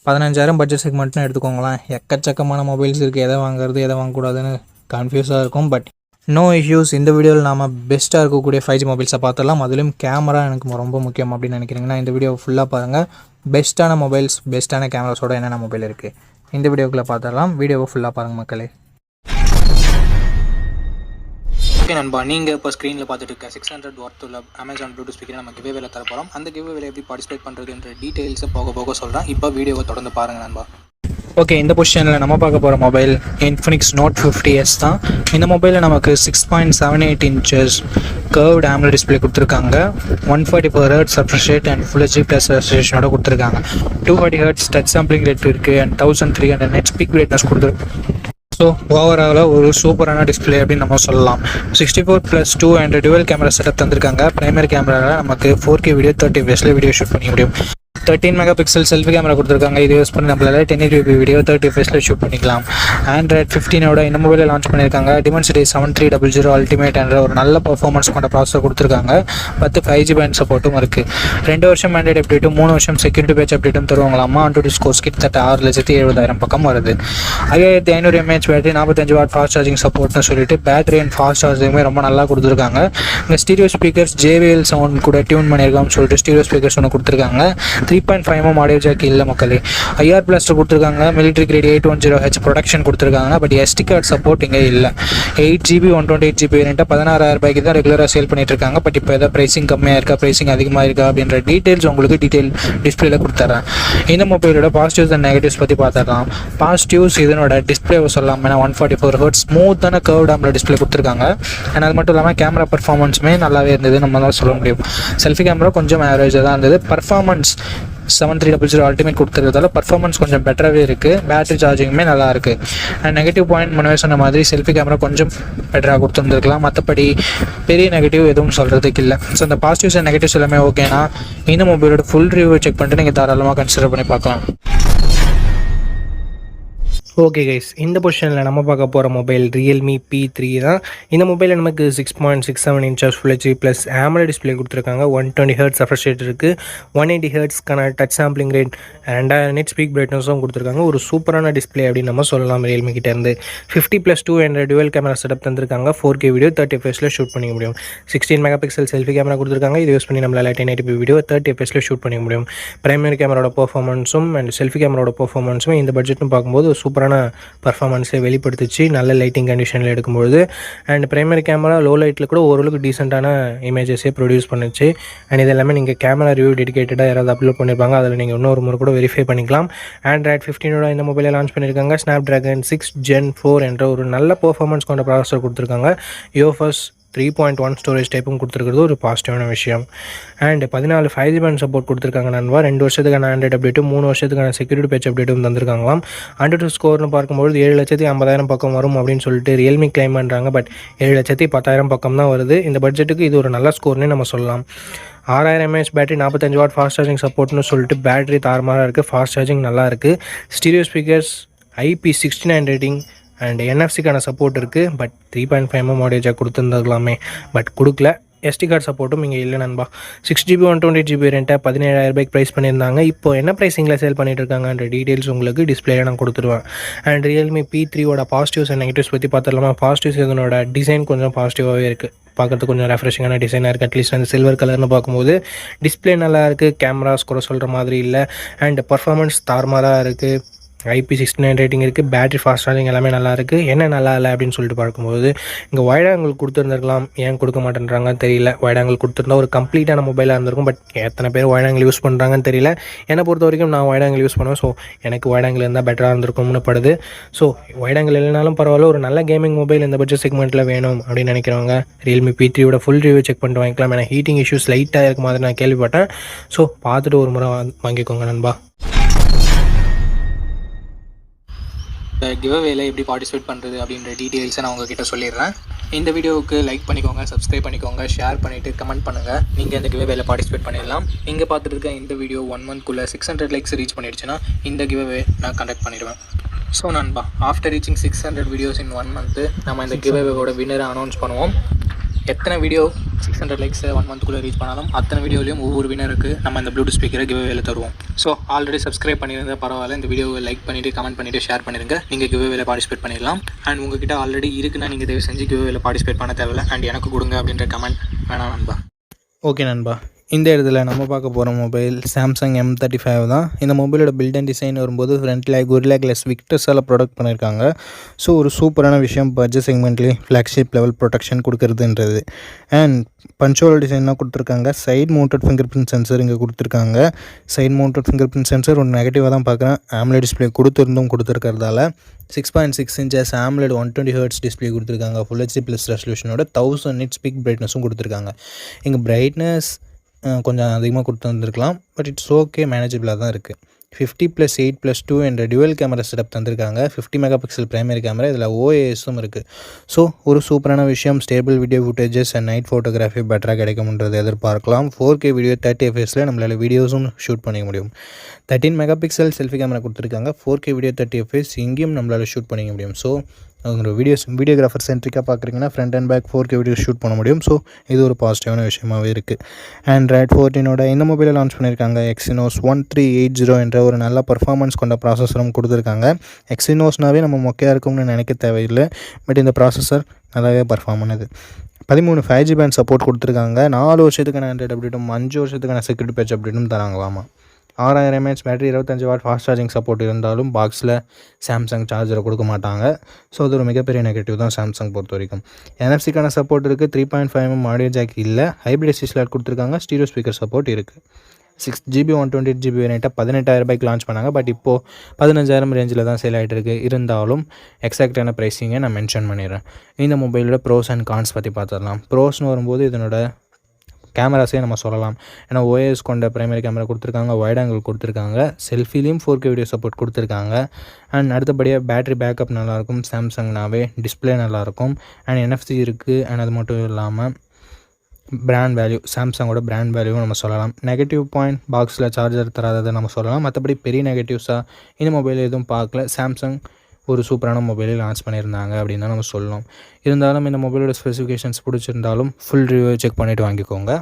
15,000 budget செக்மெண்ட்னு எடுத்துக்கோங்களேன். எக்கச்சக்கமான mobiles இருக்குது. எதை வாங்குறது எதை வாங்கக்கூடாதுன்னு கன்ஃபியூஸாக இருக்கும். But no issues. இந்த வீடியோவில் நாம் பெஸ்ட்டாக இருக்கக்கூடிய 5G மொபைல்ஸை பார்த்துடலாம். அதிலும் கேமரா எனக்கு ரொம்ப முக்கியம் அப்படின்னு நினைக்கிறீங்கன்னா இந்த வீடியோ ஃபுல்லாக பாருங்கள். பெஸ்ட்டான மொபைல்ஸ், பெஸ்ட்டான கேமராஸோட என்னென்ன மொபைல் இருக்குது இந்த வீடியோக்குள்ளே பார்த்துடலாம். வீடியோவை ஃபுல்லாக பாருங்கள் மக்களே. ஓகே நண்பா, நீங்கள் இப்போ ஸ்க்ரீனில் பார்த்துட்டு இருக்க 600 வாட் உள்ள அமேசான் ப்ளூடூத் ஸ்பீக்கரை நம்ம கிவ்வேல தர போகிறோம். அந்த கிவ்வேல எப்படி பார்ட்டிசிபேட் பண்ணுறதுன்ற டீட்டெயில்ஸை போக சொல்கிறேன். இப்போ வீடியோவை தொடர்ந்து பாருங்கள் நண்பா. ஓகே, இந்த பொசிஷனில் நம்ம பார்க்க போகிற மொபைல் Infinix Note 50s தான். இந்த மொபைலில் நமக்கு 6.78 inches கர்வ்டு AMOLED டிஸ்பிளே கொடுத்துருக்காங்க. 144 Hz refresh rate and Full HD+ ரெசல்யூஷனோட கொடுத்துருக்காங்க. 240 Hz டச் சாம்பிளிங் ரேட் இருக்குது அண்ட் 1300 nits பீக் பிரைட்னஸ் கொடுத்துருக்கு. ஸோ ஓவராலாக ஒரு சூப்பரான டிஸ்பிளே அப்படின்னு நம்ம சொல்லலாம். 64+2 அண்ட் டுவல் கேமரா செட்டப் தந்திருக்காங்க. பிரைமரி கேமராவில் நமக்கு 4K video 30 fps video shoot பண்ண முடியும். 13 மெகாபிக்சல் செல்ஃபி கேமரா கொடுத்துருக்காங்க. இது யூஸ் பண்ணி நம்மளால 1080p வீடியோ 30 fps ஷூட் பண்ணிக்கலாம். Android 15 இந்த மொபைலில் லான்ச் பண்ணியிருக்காங்க. Dimensity 7300 அல்டிமேட் என்ற ஒரு நல்ல பர்ஃபார்மன்ஸ் கொண்ட ப்ராசஸர் கொடுத்துருக்காங்க. 10 5G பேண்ட் சப்போர்ட்டும் இருக்குது. 2 வருஷம் ஆண்ட்ராய்டு அப்டேட்டும் 3 வருஷம் செக்யூரிட்டி பேட்ச் அப்டேட்டும் தருவாங்களாமா. AnTuTu ஸ்கோர்ஸ் கிட்டத்தட்ட 6,70,000 பக்கம் வருது. 5500 mAh battery, 45 watt fast charging சப்போர்ட்னு சொல்லிட்டு பேட்டரி அண்ட் ஃபாஸ்ட் சார்ஜிங்குமே ரொம்ப நல்லா கொடுத்துருக்காங்க. இங்கே ஸ்டீரியோ ஸ்பீக்கர்ஸ் JBL சவுண்ட் கூட டியூன் பண்ணியிருக்கான்னு சொல்லிட்டு ஸ்டீரியோ ஸ்பீக்கர்ஸ் ஒன்று கொடுத்துருக்காங்க. 3.5mm ஆடியோ ஜாக் இல்லை மக்களே. IR பிளாஸ்டர் கொடுத்துருக்காங்க. மிலிட்ரி கிரேட் 810H ப்ரொடக்ஷன் கொடுத்துருக்காங்க. பட் SD கார்டு சப்போர்ட் இங்கே இல்லை. 8GB 128GB வேரியண்ட்டாக 16,000 ரூபாய்க்கு தான் ரெகுலராக சேல் பண்ணிட்டு இருக்காங்க. பட் இப்போ எதாவது ப்ரைஸிங் கம்மியாக இருக்கா, ப்ரைஸிங் அதிகமாக இருக்கா அப்படின்ற டீட்டெயில்ஸ் உங்களுக்கு டிஸ்பிளேல கொடுத்துட்றேன். இந்த மொபைலோட பாசிட்டிவ்ஸ் அண்ட் நெகட்டிவ்ஸ் பற்றி பார்த்துடலாம். பாசிட்டிவ்ஸ் இதனோட டிஸ்பிளேவை சொல்லலாம். ஏன்னா 144 Hz ஸ்மூத்தான கர்வ்டு AMOLED டிஸ்பிளே கொடுத்துருக்காங்க. அண்ட் அது மட்டும் இல்லாமல் கேமரா பர்ஃபார்மன்ஸுமே நல்லாவே இருந்தது நம்ம தான் சொல்ல முடியும். செல்ஃபி கேமரா கொஞ்சம் ஆவரேஜாக தான் இருந்தது. பர்ஃபார்மன்ஸ் 7300 அல்டிமேட் கொடுத்துருக்கிறதால பர்ஃபார்மன்ஸ் கொஞ்சம் பெட்டராகவே இருக்குது. பேட்டரி சார்ஜிங்குமே நல்லா இருக்குது. அண்ட் நெகட்டிவ் பாயிண்ட் முன்னே சொன்ன மாதிரி செல்ஃபி கேமரா கொஞ்சம் பெட்டராக கொடுத்துருந்துருக்கலாம். மற்றபடி பெரிய நெகட்டிவ் எதுவும் சொல்கிறதுக்கு இல்லை. ஸோ இந்த பாசிட்டிவ்ஸ் அண்ட் நெகட்டிவ்ஸ் எல்லாமே ஓகேனா இந்த மொபைலோட ஃபுல் ரிவ்யூ செக் பண்ணிட்டு நீங்கள் தாராளமாக கன்சிடர் பண்ணி பார்க்கலாம். ஓகே கைஸ், இந்த பொசிஷனில் நம்ம பார்க்க போகிற மொபைல் Realme P3 தான். இந்த மொபைலில் நமக்கு 6.67 inches Full HD+ AMOLED display கொடுத்துருக்காங்க. 120 Hz refresh rate இருக்குது. 180 Hzக்கான touch sampling rate 2000 nits peak பிரைட்னஸும் கொடுத்துருக்காங்க. ஒரு சூப்பரான டிஸ்பிளே அப்படின்னு நம்ம சொல்லலாம். Realme கிட்டேருந்து 50+2 என்ற டுவல் கேமரா செட்டப் தந்திருக்காங்க. 4K வீடியோ 30 fps ஷூட் பண்ணிக்க முடியும். 16 மெகாபிக்சல் செல்ஃபி கேமரா கொடுத்துருக்காங்க. இது யூஸ் பண்ணி நம்மளால் 1080p வீடியோ 30 fps ஷூட் பண்ணிக்க முடியும். பிரைமரி கேமராவோட பர்ஃபார்மன்ஸும் அண்ட் செல்ஃபி கேமராவோட பர்ஃபார்மன்ஸும் இந்த பட்ஜெட்னு பார்க்கும்போது சூப்பரான பர்ஃபார்மன்ஸை வெளிப்படுத்துச்சு நல்ல லைட்டிங் கண்டிஷனில் எடுக்கும்போது. அண்ட் பிரைமரி கேமரா லோ லைட்டில் கூட ஓரளவுக்கு டீசெண்டான இமேஜஸே ப்ரொடியூஸ் பண்ணுச்சு. அண்ட் இது எல்லாமே நீங்கள் கேமரா ரிவ்யூ டெடிகேட்டடாக யாராவது அப்லோட் பண்ணியிருப்பாங்க, அதில் நீங்கள் இன்னொரு முறை கூட வெரிஃபை பண்ணிக்கலாம். Android 15 இந்த மொபைலை லான்ச் பண்ணியிருக்காங்க. Snapdragon 6 Gen 4 என்ற ஒரு நல்ல பர்ஃபார்மன்ஸ் கொண்ட ப்ராசஸர் கொடுத்துருக்காங்க. UFS 3.1 ஸ்டோரேஜ் டைப்பும் கொடுத்துருக்கிறது ஒரு பாசிட்டிவான விஷயம். அண்ட் 14 5G பேண்ட் சப்போர்ட் கொடுத்துருக்காங்க நண்பா. 2 வருஷத்துக்கான ஆண்ட்ராய்டு அப்டேட்டும் 3 வருஷத்துக்கான செக்யூரிட்டி பேட்ச் அப்டேட்டும் தந்திருக்காங்களாம். AnTuTu ஸ்கோர்னு பார்க்கும்போது 7,50,000 பக்கம் வரும் அப்படின்னு சொல்லிட்டு Realme கிளைம் பண்ணுறாங்க. பட் 7,10,000 பக்கம் தான் வருது. இந்த பட்ஜெட்டுக்கு இது ஒரு நல்ல ஸ்கோர்னே நம்ம சொல்லலாம். 6000 mAh battery, 45 watt fast charging சப்போர்ட்னு சொல்லிட்டு பேட்டரி தாறுமாறாக இருக்குது. ஃபாஸ்ட் சார்ஜிங் நல்லா இருக்குது. Stereo speakers IP69 rating and NFC-க்கான சப்போர்ட் இருக்குது. பட் 3.5mm ஆடியோ ஜாக் கொடுத்துருந்துருக்கலாமே, பட் கொடுக்கல. SD கார்டு சப்போர்ட்டும் இங்கே இல்லை நண்பா. 6GB 128GB வேரியண்ட்டாக 17,000 ரூபாய்க்கு ப்ரைஸ் பண்ணியிருந்தாங்க. இப்போ என்ன ப்ரைஸிங்கில் சேல் பண்ணிட்டு இருக்காங்கன்ற டீட்டெயில்ஸ் உங்களுக்கு டிஸ்பிளேல நான் கொடுத்துருவேன். And Realme P3 positives and negatives பற்றி பார்த்துடலாமா. பாசிட்டிவ்ஸ் இதனோட டிசைன் கொஞ்சம் பாசிட்டிவாகவே இருக்குது. பார்க்குறதுக்கு கொஞ்சம் ரெஃப்ரெஷிங்கான டிசைனாக இருக்குது. அட்லீஸ்ட் அந்த சில்வர் கலர்னு பார்க்கும்போது டிஸ்பிளே நல்லா இருக்குது. கேமராஸ் கூட சொல்கிற மாதிரி இல்லை. அண்ட் பர்ஃபார்மன்ஸ் தாறுமாறாக இருக்குது. IP69 ரேட்டிங் இருக்குது. பேட்டரி ஃபாஸ்ட் சார்ஜிங் எல்லாமே நல்லா இருக்குது. என்ன நல்லா இல்லை அப்படின்னு சொல்லிட்டு பார்க்கும்போது இங்கே வைட் ஆங்கிள் கொடுத்துருந்துருக்கலாம். ஏன் கொடுக்க மாட்டேன்றாங்கன்னு தெரியல. வைட் ஆங்கிள் கொடுத்துருந்தா ஒரு கம்ப்ளீட்டான மொபைலாக இருந்திருக்கும். பட் எத்தனை பேர் வைட் ஆங்கிள் யூஸ் பண்ணுறாங்கன்னு தெரியல. என்னை பொறுத்த வரைக்கும் நான் வைட் ஆங்கிள் யூஸ் பண்ணுவேன். ஸோ எனக்கு வைட் ஆங்கிள் இருந்தால் பெட்டராக இருந்திருக்கும்னு படுது. ஸோ வைட் ஆங்கிள் இல்லைனாலும் பரவாயில்ல, ஒரு நல்ல கேமிங் மொபைல் இந்த பட்ஜெட் செக்மெண்ட்டில் வேணும் அப்படின்னு நினைக்கிறவங்க Realme P3 full review check பண்ணிட்டு வாங்கிக்கலாம். ஏன்னா ஹீட்டிங் இஷ்யூஸ் லைட்டாக இருக்க மாதிரி நான் கேள்விப்பட்டேன். ஸோ பார்த்துட்டு ஒரு முறை வாங்கிக்கோங்க நண்பா. கிவ்அவேல எப்படி பார்ட்டிசிபேட் பண்ணுறது அப்படின்ற டீட்டெயில்ஸை நான் உங்ககிட்ட சொல்லிடுறேன். இந்த வீடியோவுக்கு லைக் பண்ணிக்கோங்க, சப்ஸ்கிரைப் பண்ணிக்கோங்க, ஷேர் பண்ணிவிட்டு கமெண்ட் பண்ணுங்கள். நீங்கள் இந்த கிவ்அவேல பார்ட்டிசிபேட் பண்ணிடலாம். நீங்கள் பார்த்துட்டு இருக்க இந்த வீடியோ 1 monthக்குள்ளே 600 லைக்ஸ் ரீச் பண்ணிடுச்சுன்னா இந்த கிவ்அவே நான் கண்டக்ட் பண்ணிடுவேன். ஸோ நண்பா, ஆஃப்டர் ரீச்சிங் 600 வீடியோஸ் இன் 1 month நம்ம இந்த கிவ்அவேவோட வின்னரை அனௌன்ஸ் பண்ணுவோம். எத்தனை வீடியோ 600 லைக்ஸை 1 monthக்குள்ளே ரீச் பண்ணாலும் அத்தனை வீடியோலையும் ஒவ்வொரு வினருக்கு நம்ம இந்த ப்ளூடூத் ஸ்பீக்கரை கிவ்அவேல தருவோம். ஸோ ஆல்ரெடி சப்ஸ்கிரைப் பண்ணியிருந்தால் பரவாயில்ல, இந்த வீடியோவை லைக் பண்ணிவிட்டு கமெண்ட் பண்ணிவிட்டு ஷேர் பண்ணிடுங்க. நீங்கள் கிவ்அவேல பார்ட்டிசிபேட் பண்ணிடலாம். அண்ட் உங்ககிட்ட ஆல்ரெடி இருக்குன்னா நீங்கள் தயவு செஞ்சு கிவ்அவேல பார்ட்டிசிபேட் பண்ண தேவையில்லை. அண்ட் எனக்கு கொடுங்க அப்படின்ற கமெண்ட் வேணாம் நண்பா. ஓகே நண்பா, இந்த இடத்துல நம்ம பார்க்க போகிற மொபைல் சாம்சங் M35 தான். இந்த மொபைலோட பில்ட் அண்ட் டிசைன் வரும்போது ஃப்ரண்ட்டில் Gorilla Glass Victusஸால் ப்ரொடக்ட் பண்ணியிருக்காங்க. ஸோ ஒரு சூப்பரான விஷயம் பட்ஜெட் செக்மெண்ட்லேயே ஃப்ளாக்ஷிப் லெவல் ப்ரொடெக்ஷன் கொடுக்குறதுன்றது. அண்ட் பஞ்சோல் டிசைனாக கொடுத்துருக்காங்க. Side mounted finger print sensor இங்கே கொடுத்துருக்காங்க. Side mounted finger print sensor ஒரு நெகட்டிவாக தான் பார்க்குறேன். AMOLED டிஸ்பிளே கொடுத்துருக்கிறதால 6.6 inches AMOLED 120 Hz டிஸ்பிளே கொடுத்துருக்காங்க. Full HD ப்ளஸ் ரெசல்யூஷனோட 1000 nits பீக் பிரைட்னஸும் கொடுத்துருக்காங்க. இங்கே பிரைட்னஸ் கொஞ்சம் அதிகமாக கொடுத்து வந்திருக்கலாம், பட் இட்ஸ் ஓகே, மேனேஜபிளாக தான் இருக்குது. 50+8+2 என்ற டியூவல் கேமரா செட்டப் தந்திருக்காங்க. 50 மெகாபிக்சல் பிரைமரி கேமரா, இதில் OISம் இருக்குது. ஸோ ஒரு சூப்பரான விஷயம், stable video footages and night photography பெட்டராக கிடைக்கும்ன்றது எதிர்பார்க்கலாம். 4K வீடியோ 30 fps நம்மளால் வீடியோஸும் ஷூட் பண்ணிக்க முடியும். 13 மெகாபிக்சல் செல்ஃபி கேமரா கொடுத்துருக்காங்க. 4K வீடியோ 30 fps இங்கேயும் நம்மளால் ஷூட் பண்ணிக்க முடியும். ஸோ உங்களோட வீடியோகிராஃபர் சென்ட்ரிக்காக பார்க்குறீங்கன்னா front and back 4K video shoot பண்ண முடியும். ஸோ இது ஒரு பாசிட்டிவான விஷயமாகவே இருக்குது. Android 14 இந்த மொபைலை லான்ச் பண்ணியிருக்காங்க. Exynos 1380 என்ற ஒரு நல்ல பர்ஃபார்மன்ஸ் கொண்ட ப்ராசஸரும் கொடுத்துருக்காங்க. Exynosனாவே நம்ம மொக்கையாக இருக்கும்னு நினைக்க தேவையில்லை, பட் இந்த ப்ராசஸர் நல்லாவே பர்ஃபார்ம் பண்ணுது. 13 5G பேண்ட் சப்போர்ட் கொடுத்துருக்காங்க. 4 வருஷத்துக்கான ஆண்ட்ராய்டு அப்டேட்டும் 5 வருஷத்துக்கான செக்யூரிட்டி பேட்ச் அப்டேட்டும் தராங்களாமா. 6000 mAh battery, 25 what fast charging support இருந்தாலும் பாக்ஸில் சாம்சங் சார்ஜரை கொடுக்க மாட்டாங்க. ஸோ அது ஒரு மிகப்பெரிய நெகட்டிவ் தான் சாம்சங் பொறுத்த வரைக்கும். NFC-க்கான சப்போர்ட் இருக்குது. 3.5mm ஆடியோ ஜாக் இல்லை. ஹைப்ரிட் ஸ்லாட் கொடுத்துருக்காங்க. ஸ்டீரியோ ஸ்பீக்கர் சப்போர்ட் இருக்குது. 6GB 128GB வேரியண்ட்டை 18,000 ரூபாய்க்கு லான்ச் பண்ணாங்க. பட் இப்போது 15,000 ரேஞ்சில் தான் சேல் ஆகிட்டு இருக்குது. இருந்தாலும் எக்ஸாக்டான ப்ரைஸிங்கை நான் மென்ஷன் பண்ணிடுறேன். இந்த மொபைலோட ப்ரோஸ் அண்ட் கான்ஸ் பற்றி பார்த்துடலாம். ப்ரோஸ்னு வரும்போது இதனோட கேமராஸே நம்ம சொல்லலாம். ஏன்னா OIS கொண்ட பிரைமரி கேமரா கொடுத்துருக்காங்க, வைட் ஆங்கிள் கொடுத்துருக்காங்க, செல்ஃபிலையும் 4K வீடியோ சப்போர்ட் கொடுத்துருக்காங்க. அண்ட் அடுத்தபடியாக பேட்டரி பேக்கப் நல்லாயிருக்கும். சாம்சங்னாவே டிஸ்பிளே நல்லாயிருக்கும். அண்ட் NFC இருக்குது. அண்ட் அது மட்டும் இல்லாமல் பிராண்ட் வேல்யூ, சாம்சங்கோட பிராண்ட் வேல்யூவும் நம்ம சொல்லலாம். நெகட்டிவ் பாயிண்ட், பாக்ஸில் சார்ஜர் தராததை நம்ம சொல்லலாம். மற்றபடி பெரிய நெகட்டிவ்ஸாக இந்த மொபைல் எதுவும் பார்க்கல. சாம்சங் ஒரு சூப்பரான மொபைலை லான்ச் பண்ணியிருந்தாங்க அப்படின்னு தான் நம்ம சொல்லணும். இருந்தாலும் இந்த மொபைலோட ஸ்பெசிஃபிகேஷன்ஸ் பிடிச்சிருந்தாலும் ஃபுல் ரிவ்யூ செக் பண்ணிவிட்டு வாங்கிக்கோங்க.